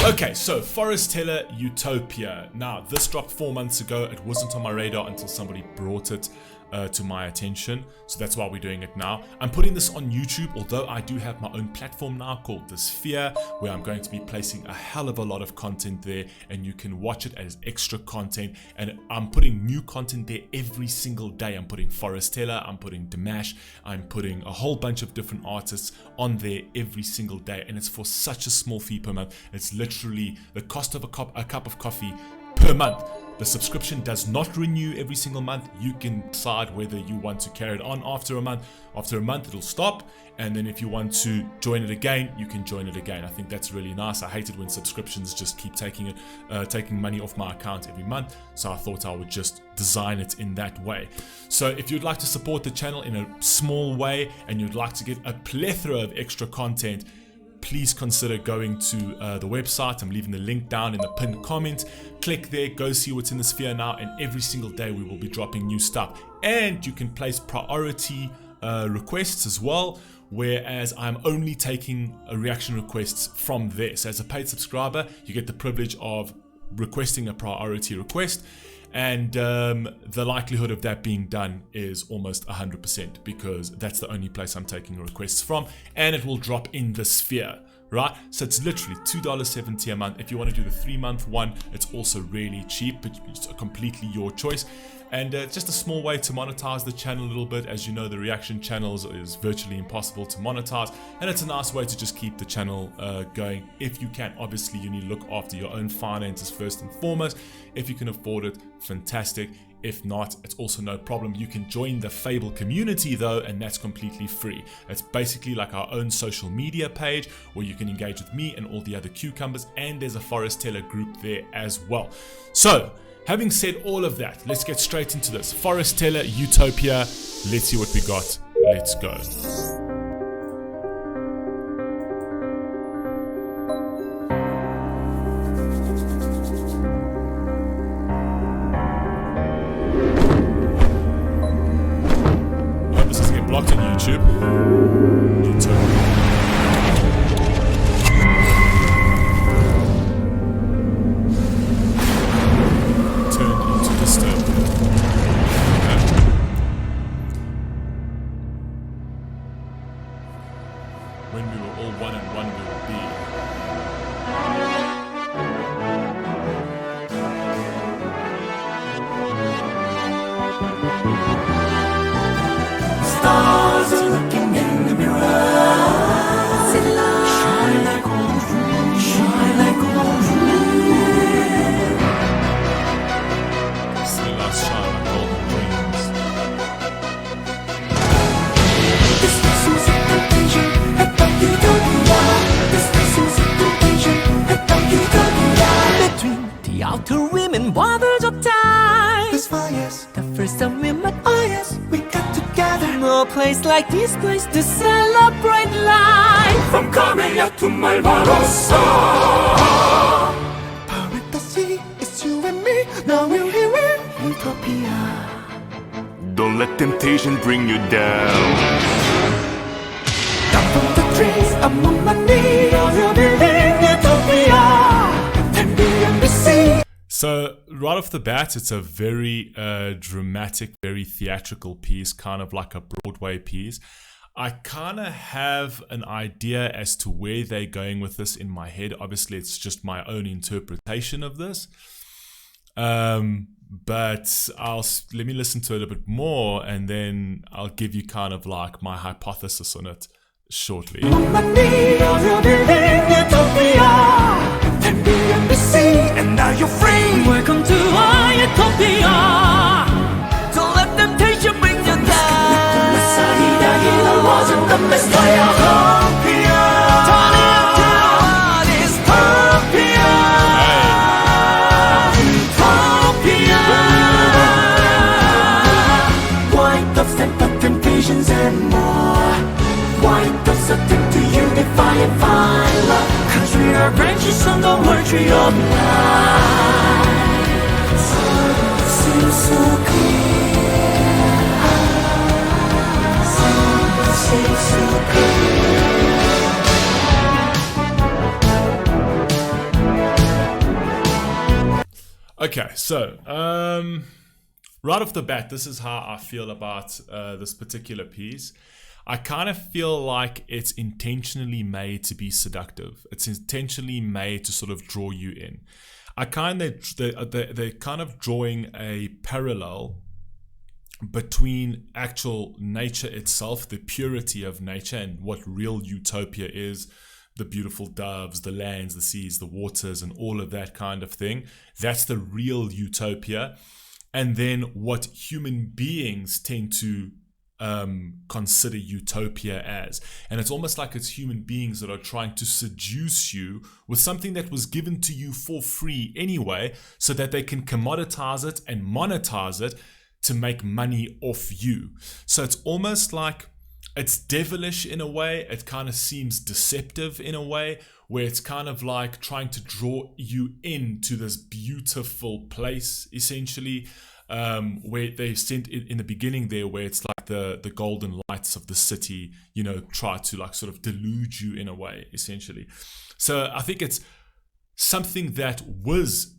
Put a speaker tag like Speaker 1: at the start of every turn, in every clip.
Speaker 1: Okay, so Forestella Utopia. Now, this dropped 4 months ago. It wasn't on my radar until somebody brought it to my attention, so that's why we're doing it now. I'm putting this on YouTube, although I do have my own platform now called The Sphere, where I'm going to be placing a hell of a lot of content there, and you can watch it as extra content. And I'm putting new content there every single day. I'm putting Forestella, I'm putting Dimash, I'm putting a whole bunch of different artists on there every single day, and it's for such a small fee per month. It's literally the cost of a cup of coffee per month. The subscription does not renew every single month. You can decide whether you want to carry it on after a month. After a month, it'll stop. And then if you want to join it again, you can join it again. I think that's really nice. I hate it when subscriptions just keep taking money off my account every month. So I thought I would just design it in that way. So if you'd like to support the channel in a small way and you'd like to get a plethora of extra content, please consider going to the website. I'm leaving the link down in the pinned comment. Click there, go see what's in the Sphere now, and every single day we will be dropping new stuff. And you can place priority requests as well, whereas I'm only taking reaction requests from there. So as a paid subscriber, you get the privilege of requesting a priority request, and the likelihood of that being done is almost 100%, because that's the only place I'm taking requests from, and it will drop in the Sphere, right? So it's literally $2.70 a month. If you want to do the 3-month one, it's also really cheap, but it's completely your choice. And just a small way to monetize the channel a little bit. As you know, the reaction channels is virtually impossible to monetize, and it's a nice way to just keep the channel going if you can. Obviously, you need to look after your own finances first and foremost. If you can afford it, fantastic. If not, it's also no problem. You can join the Fable community though, and that's completely free. It's basically like our own social media page where you can engage with me and all the other cucumbers, and there's a Forestella group there as well. So, having said all of that, let's get straight into this. Forestella Utopia. Let's see what we got. Let's go. Oh, this is getting blocked on YouTube. Utopia. When we were all one and one we will be.
Speaker 2: Stars are looking in the mirror. Shine like gold, shine like gold.
Speaker 1: Stars shine like golden dreams.
Speaker 2: This is a temptation. Between the outer rim and waters of time, this fires. The first time we met, oh yes, we got together. No place like this place to celebrate life. From Korea to Malvarosa, power at the sea, it's you and me. Now we're here in Utopia.
Speaker 3: Don't let temptation bring you down.
Speaker 2: From the trees, I'm on my knees. I'll be in Utopia. 10 billion to see.
Speaker 1: So right off the bat, it's a very dramatic, very theatrical piece, kind of like a Broadway piece. I kind of have an idea as to where they're going with this in my head. Obviously, it's just my own interpretation of this. But let me listen to it a bit more, and then I'll give you kind of like my hypothesis on it shortly.
Speaker 2: On my knees, I'll be in Utopia. 10 billion to see, and now you're free. Welcome to our Utopia. Don't let temptation bring you down. The healer wasn't the Messiah. Utopia. Turn into a dystopia. Utopia. White doves temper temptations and more. White doves are tipped to unify and find love. Cause we are branches on the world tree of life. Seems so clear. Seems so clear.
Speaker 1: Okay, so right off the bat, this is how I feel about this particular piece. I kind of feel like it's intentionally made to be seductive. It's intentionally made to sort of draw you in. They're kind of drawing a parallel between actual nature itself, the purity of nature, and what real utopia is. The beautiful doves, the lands, the seas, the waters, and all of that kind of thing. That's the real utopia. And then what human beings tend to consider utopia as. And it's almost like it's human beings that are trying to seduce you with something that was given to you for free anyway, so that they can commoditize it and monetize it to make money off you. So it's almost like it's devilish in a way. It kind of seems deceptive in a way, where it's kind of like trying to draw you into this beautiful place, essentially, where they sent it in the beginning there, where it's like the golden lights of the city, you know, try to like sort of delude you in a way, essentially. So I think it's something that was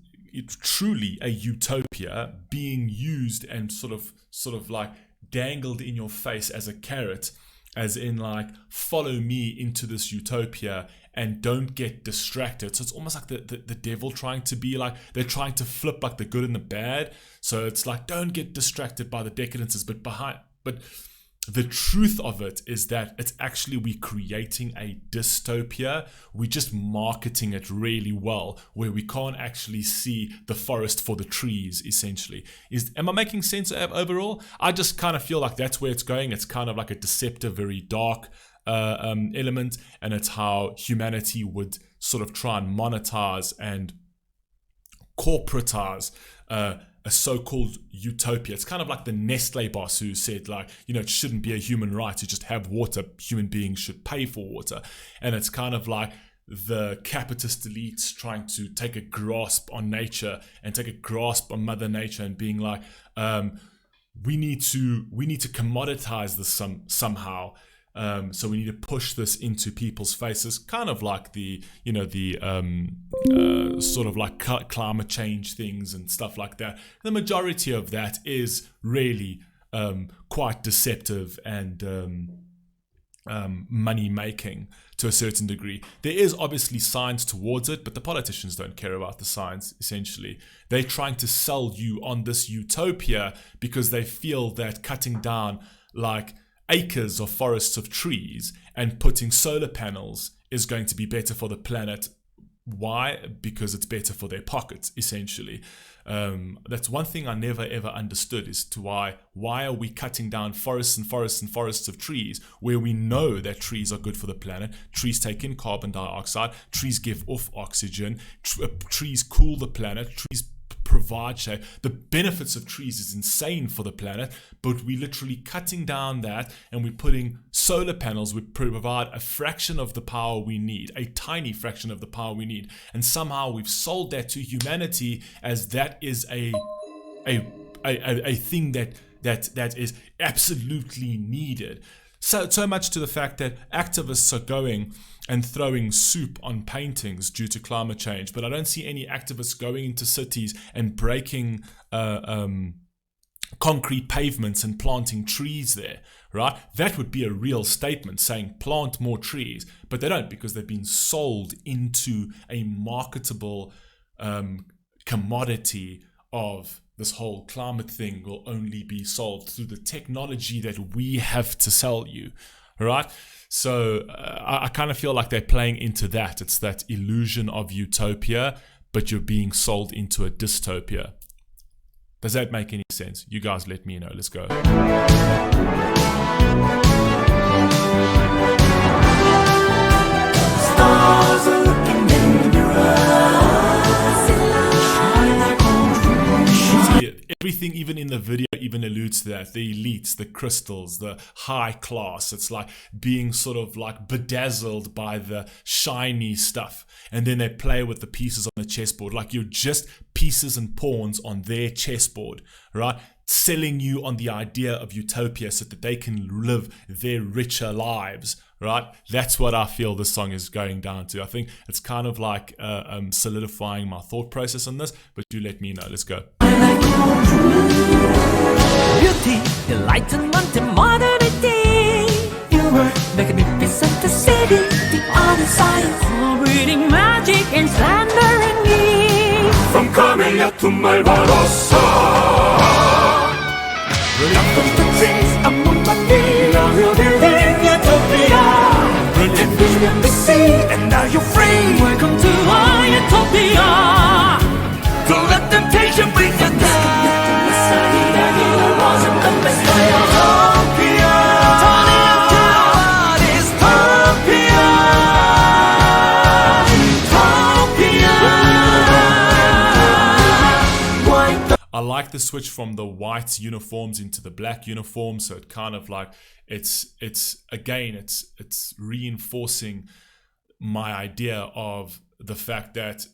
Speaker 1: truly a utopia being used and sort of like dangled in your face as a carrot, as in like, follow me into this utopia and don't get distracted. So it's almost like the devil trying to be like, they're trying to flip like the good and the bad. So it's like, don't get distracted by the decadences, but the truth of it is that it's actually, we creating a dystopia. We're just marketing it really well, where we can't actually see the forest for the trees, essentially. Am I making sense overall? I just kind of feel like that's where it's going. It's kind of like a deceptive, very dark element, and it's how humanity would sort of try and monetize and corporatize a so-called utopia. It's kind of like the Nestle boss who said, like, you know, it shouldn't be a human right to just have water. Human beings should pay for water. And it's kind of like the capitalist elites trying to take a grasp on nature and take a grasp on Mother Nature, and being like, we need to commoditize this somehow. So we need to push this into people's faces, kind of like the sort of like climate change things and stuff like that. The majority of that is really quite deceptive and money making to a certain degree. There is obviously science towards it, but the politicians don't care about the science, essentially. They're trying to sell you on this utopia because they feel that cutting down like acres of forests of trees and putting solar panels is going to be better for the planet. Why? Because it's better for their pockets, essentially. That's one thing I never ever understood, as to why are we cutting down forests and forests and forests of trees, where we know that trees are good for the planet. Trees take in carbon dioxide, trees give off oxygen, trees cool the planet, trees provide shade. The benefits of trees is insane for the planet, but we're literally cutting down that, and we're putting solar panels. We provide a fraction of the power we need, a tiny fraction of the power we need, and somehow we've sold that to humanity as that is a thing that is absolutely needed. So much to the fact that activists are going and throwing soup on paintings due to climate change, but I don't see any activists going into cities and breaking concrete pavements and planting trees there, right? That would be a real statement, saying plant more trees, but they don't, because they've been sold into a marketable commodity of this whole climate thing will only be solved through the technology that we have to sell you, right? So I kind of feel like they're playing into that. It's that illusion of utopia, but you're being sold into a dystopia. Does that make any sense? You guys let me know. Let's go.
Speaker 2: Stars are looking in your eyes.
Speaker 1: Everything, even in the video, even alludes to that. The elites, the crystals, the high class. It's like being sort of like bedazzled by the shiny stuff. And then they play with the pieces on the chessboard. Like you're just pieces and pawns on their chessboard, right? selling you on the idea of utopia so that they can live their richer lives, right? That's what I feel this song is going down to. I think it's kind of like solidifying my thought process on this, but do let me know. Let's go.
Speaker 2: Beauty, enlightenment, and modernity. You were magnificent, the city, the art and science, all breeding magic and slandering me.
Speaker 3: From Camellia to Malvarosa.
Speaker 2: Up from the trees, among the trees, we're building utopia. And beyond the sea,
Speaker 3: And now you're free.
Speaker 2: welcome to our utopia.
Speaker 3: Don't let temptation bring you down.
Speaker 1: I like the switch from the white uniforms into the black uniforms, so it kind of like it's reinforcing my idea of the fact that,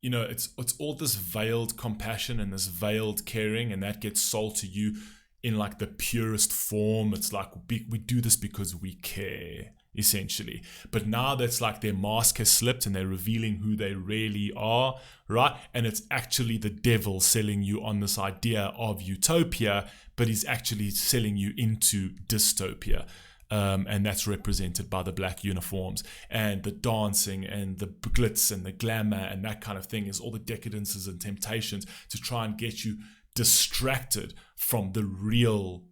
Speaker 1: you know, it's all this veiled compassion and this veiled caring, and that gets sold to you in like the purest form. It's like we do this because we care, essentially. But now that's like their mask has slipped and they're revealing who they really are, right? And it's actually the devil selling you on this idea of utopia, but he's actually selling you into dystopia. And that's represented by the black uniforms and the dancing and the glitz and the glamour and that kind of thing, is all the decadences and temptations to try and get you distracted from the real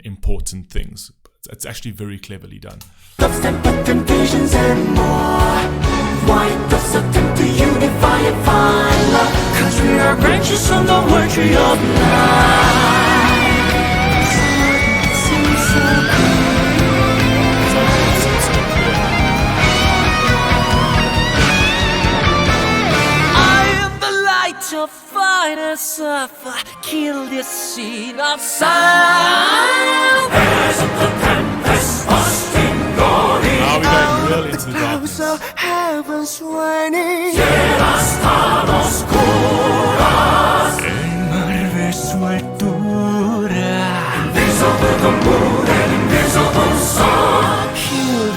Speaker 1: important things. It's actually very cleverly done.
Speaker 2: Love's temper, temptations and more. White doves attempt to unify and find love, 'cause we are branches on the word tree of life. Seems so clear. I am the light to fight and suffer, kill this seed of sound.
Speaker 1: Now we're going real into the darkness.
Speaker 2: So heaven's warning. Hear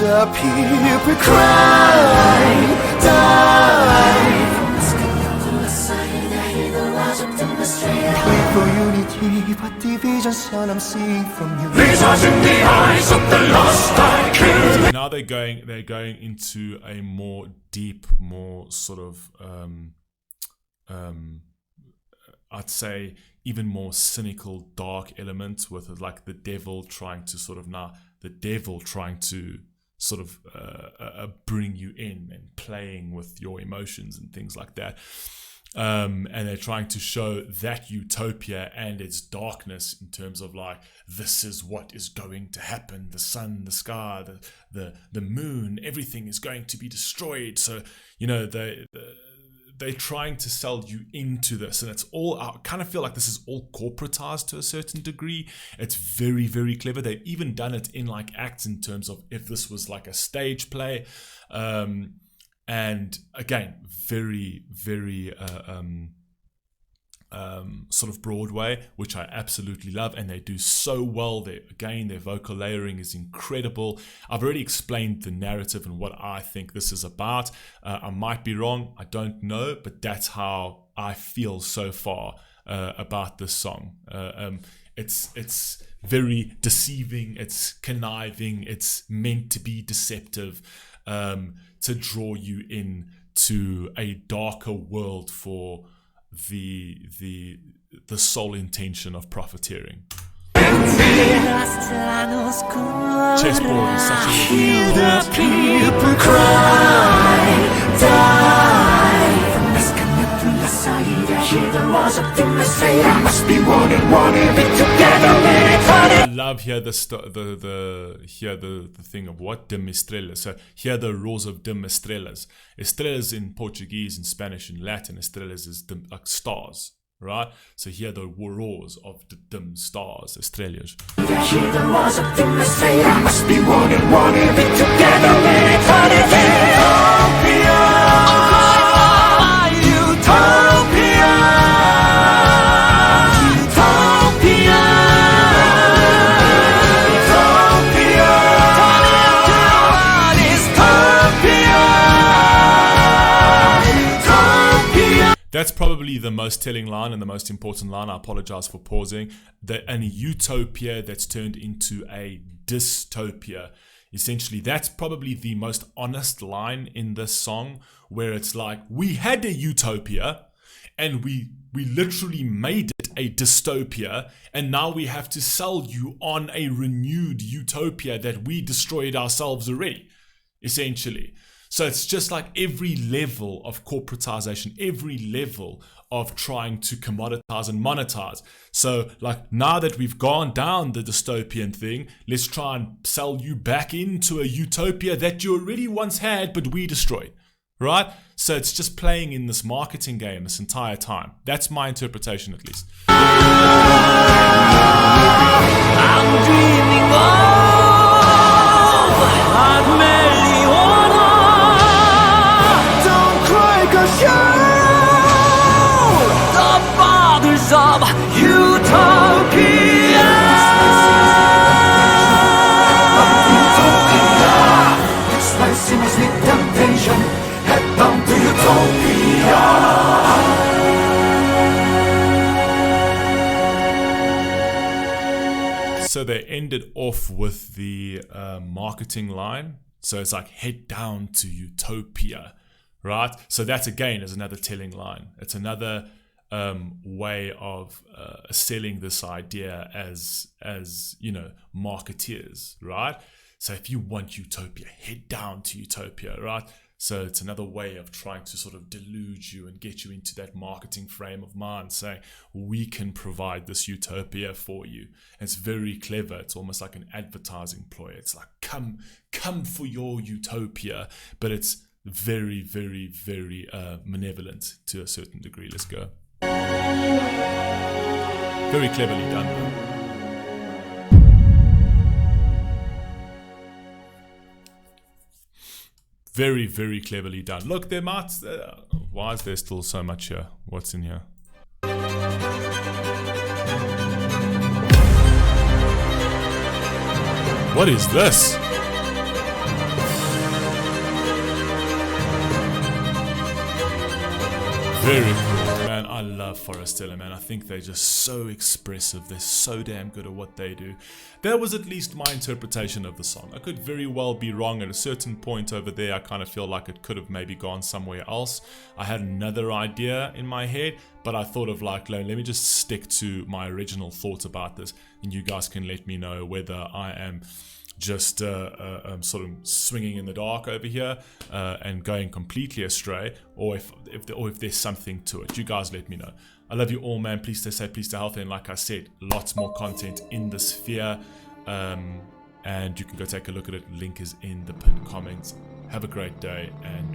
Speaker 2: the people cry, die. Pray for unity, but division's all I'm seeing from you.
Speaker 3: These are in the eyes of the lost I killed.
Speaker 1: Now they're going into a more deep, more sort of I'd say even more cynical, dark element, with like the devil trying to sort of bring you in and playing with your emotions and things like that. And they're trying to show that utopia and its darkness in terms of like, this is what is going to happen. The sun, the sky, the moon, everything is going to be destroyed. So, you know, they're trying to sell you into this, and it's all, I kind of feel like this is all corporatized to a certain degree. It's very, very clever. They've even done it in like acts in terms of if this was like a stage play. And again, very, very sort of Broadway, which I absolutely love, and they do so well. Their vocal layering is incredible. I've already explained the narrative and what I think this is about. I might be wrong, I don't know, but that's how I feel so far about this song. It's very deceiving, it's conniving, it's meant to be deceptive, to draw you in to a darker world for the sole intention of profiteering. Chessboard is such a
Speaker 2: Hear the people cry, die. Hear the laws of the Messiah. Must be one and be together in eternity.
Speaker 1: I love here the thing of what de Mistrelas. So here the roars of de Mistrelas. Estrellas in Portuguese and Spanish and Latin. Estrellas is like stars, right? So here the roars of the dim stars, estrellas.
Speaker 2: Hear the laws of the Messiah. Must be one and be together in eternity. Utopia. Utopia.
Speaker 1: That's probably the most telling line and the most important line. I apologize for pausing. An utopia that's turned into a dystopia. Essentially, that's probably the most honest line in this song, where it's like, we had a utopia and we literally made it a dystopia, and now we have to sell you on a renewed utopia that we destroyed ourselves already, essentially. So it's just like every level of corporatization, every level of trying to commoditize and monetize. So like, now that we've gone down the dystopian thing, let's try and sell you back into a utopia that you already once had, but we destroyed, right? So it's just playing in this marketing game this entire time. That's my interpretation, at least.
Speaker 2: I'm dreaming of marijuana. Don't cry, 'cause you're the fathers of utopia. This life seems with temptation. Head down to utopia.
Speaker 1: So they ended off with the marketing line. So it's like, head down to utopia, right? So that again is another telling line. It's another way of selling this idea as marketeers, right? So if you want utopia, head down to utopia, right? So it's another way of trying to sort of delude you and get you into that marketing frame of mind, saying, we can provide this utopia for you. And it's very clever. It's almost like an advertising ploy. It's like, come for your utopia. But it's very, very, very malevolent to a certain degree. Let's go. Very cleverly done, though. Very, very cleverly done. Look, there might... why is there still so much here? What's in here? What is this? Very cool. Man, I love Forestella, man. I think they're just so expressive. They're so damn good at what they do. That was at least my interpretation of the song. I could very well be wrong. At a certain point over there, I kind of feel like it could have maybe gone somewhere else. I had another idea in my head, but I thought of like, let me just stick to my original thoughts about this, and you guys can let me know whether I am just sort of swinging in the dark over here and going completely astray, or if there's something to it. You guys let me know. I love you all, man. Please stay safe, please stay healthy, and like I said, lots more content in the sphere, and you can go take a look at it. Link is in the pinned comments. Have a great day, and